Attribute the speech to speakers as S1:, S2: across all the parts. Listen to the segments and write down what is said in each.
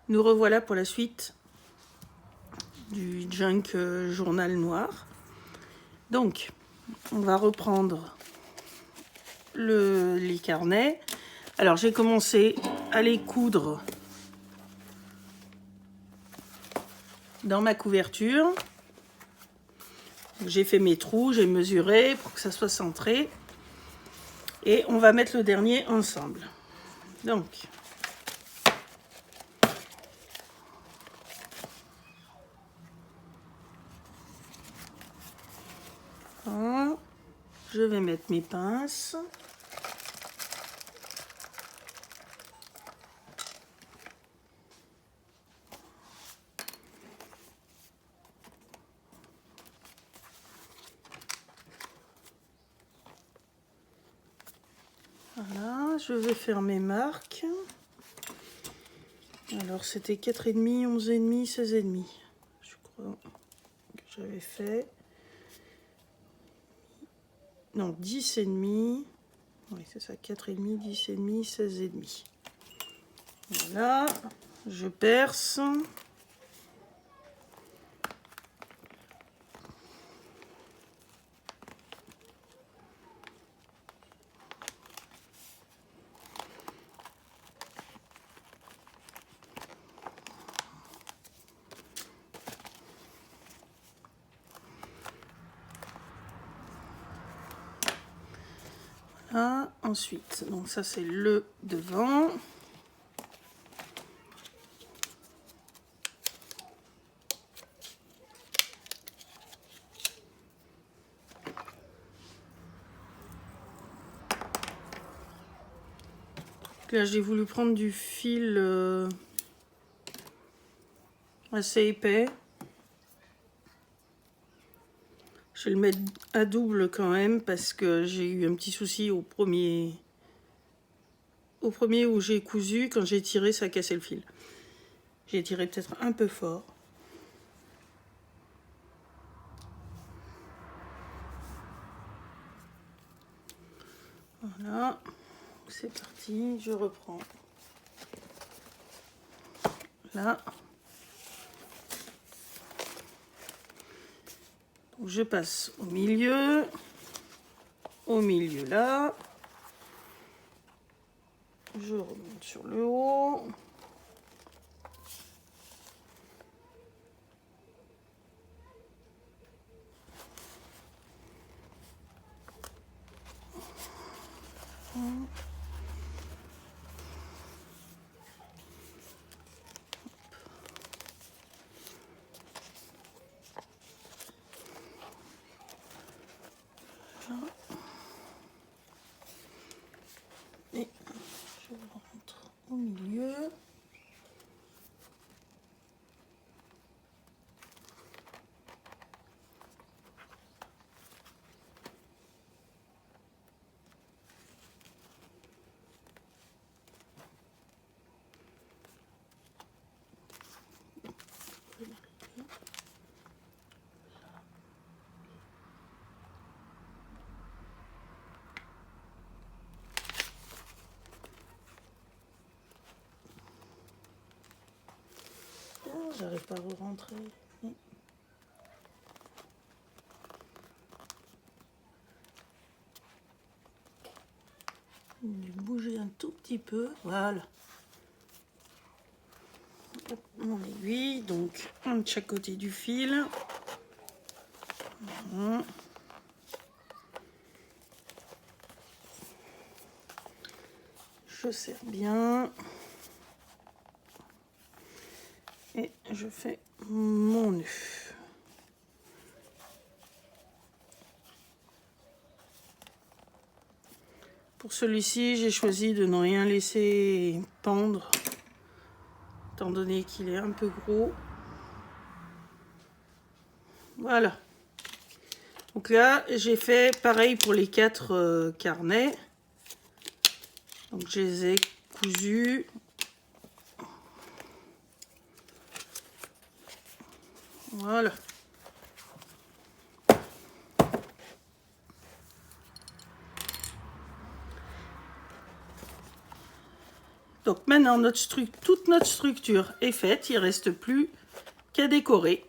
S1: Nous revoilà pour la suite du Junk Journal Noir. Donc, on va reprendre les carnets. Alors, j'ai commencé à les coudre dans ma couverture. J'ai fait mes trous, j'ai mesuré pour que ça soit centré. Et on va mettre le dernier ensemble. Donc, je vais mettre mes pinces. Voilà, je vais faire mes marques. Alors, c'était 4,5, 11,5, 16,5. Je crois que j'avais fait. Non, 10,5. Oui, c'est ça, 4,5, 10,5, 16,5. Voilà, je perce. Voilà, ensuite, donc ça c'est le devant. Là, j'ai voulu prendre du fil assez épais. Je vais le mettre à double quand même parce que j'ai eu un petit souci au premier où j'ai cousu. Quand j'ai tiré, ça a cassé le fil. J'ai tiré peut-être un peu fort. Voilà, c'est parti, je reprends. Là. Donc, je passe au milieu là. Je remonte sur le haut. Et je rentre au milieu. J'arrive pas à re-rentrer. Je vais bouger un tout petit peu. Voilà. Hop, mon aiguille, donc un de chaque côté du fil. Voilà. Je serre bien. Et je fais mon nœud. Pour celui-ci, j'ai choisi de ne rien laisser pendre, étant donné qu'il est un peu gros. Voilà. Donc là, j'ai fait pareil pour les 4 carnets. Donc je les ai cousus. Voilà. Donc maintenant, toute notre structure est faite. Il ne reste plus qu'à décorer.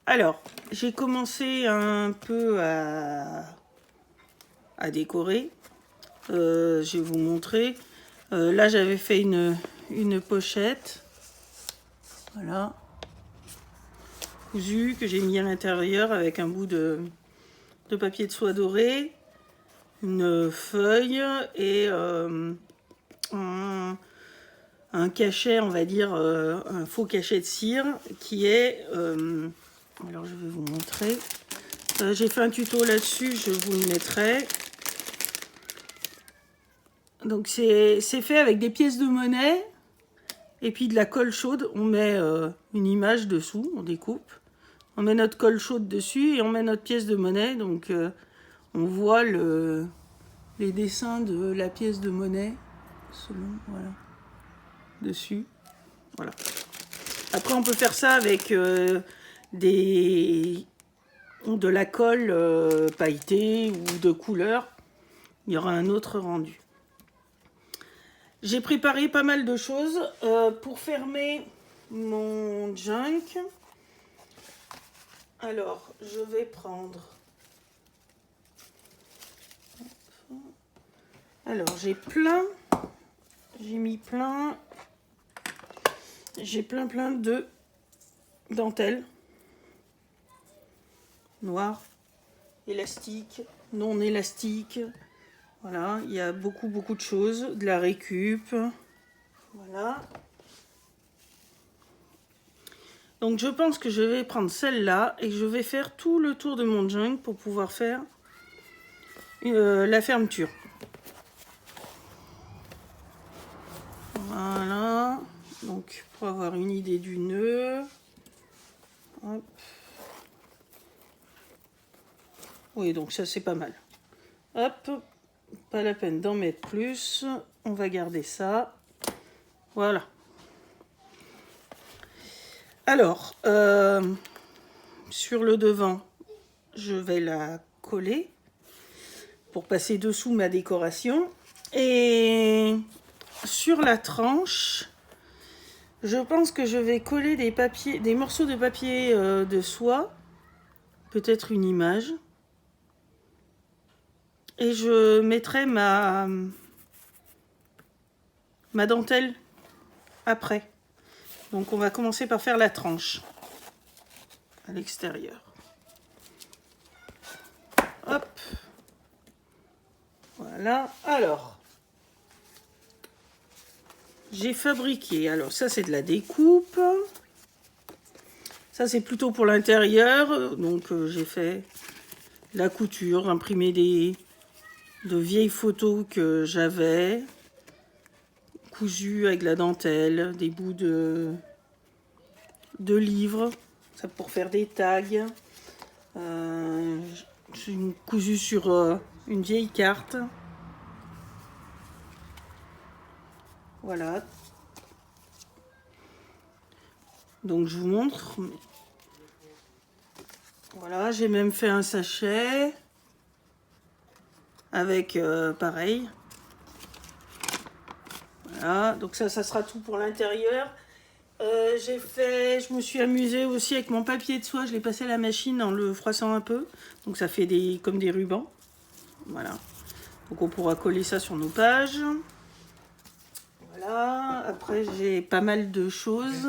S1: Alors, j'ai commencé un peu à décorer. Je vais vous montrer. Là, j'avais fait une pochette. Voilà. Cousue, que j'ai mis à l'intérieur avec un bout de papier de soie doré, une feuille et un cachet, on va dire, un faux cachet de cire qui est... alors, je vais vous montrer. J'ai fait un tuto là-dessus, je vous le mettrai. Donc, c'est fait avec des pièces de monnaie et puis de la colle chaude. On met une image dessous, on découpe. On met notre colle chaude dessus et on met notre pièce de monnaie. Donc, on voit les dessins de la pièce de monnaie selon, voilà, dessus. Voilà. Après, on peut faire ça avec de la colle pailletée ou de couleur. Il y aura un autre rendu. J'ai préparé pas mal de choses pour fermer mon junk. Alors, je vais prendre... Alors, j'ai mis plein... J'ai plein de dentelles. Noires, élastiques, non élastiques. Voilà, il y a beaucoup de choses. De la récup. Voilà. Donc je pense que je vais prendre celle-là et je vais faire tout le tour de mon junk pour pouvoir faire la fermeture. Voilà. Donc pour avoir une idée du nœud. Hop. Oui, donc ça c'est pas mal. Hop, pas la peine d'en mettre plus. On va garder ça. Voilà. Alors, sur le devant, je vais la coller pour passer dessous ma décoration. Et sur la tranche, je pense que je vais coller des morceaux de papier de soie, peut-être une image. Et je mettrai ma dentelle après. Donc on va commencer par faire la tranche à l'extérieur. Hop. Voilà. Alors, j'ai fabriqué, alors ça c'est de la découpe. Ça c'est plutôt pour l'intérieur. Donc j'ai fait la couture, imprimé de vieilles photos que j'avais. Cousu avec la dentelle, des bouts de livres, ça pour faire des tags. J'ai cousu sur une vieille carte. Voilà. Donc je vous montre. Voilà, j'ai même fait un sachet avec pareil. Voilà, donc ça sera tout pour l'intérieur. Je me suis amusée aussi avec mon papier de soie. Je l'ai passé à la machine en le froissant un peu. Donc ça fait comme des rubans. Voilà. Donc on pourra coller ça sur nos pages. Voilà. Après j'ai pas mal de choses.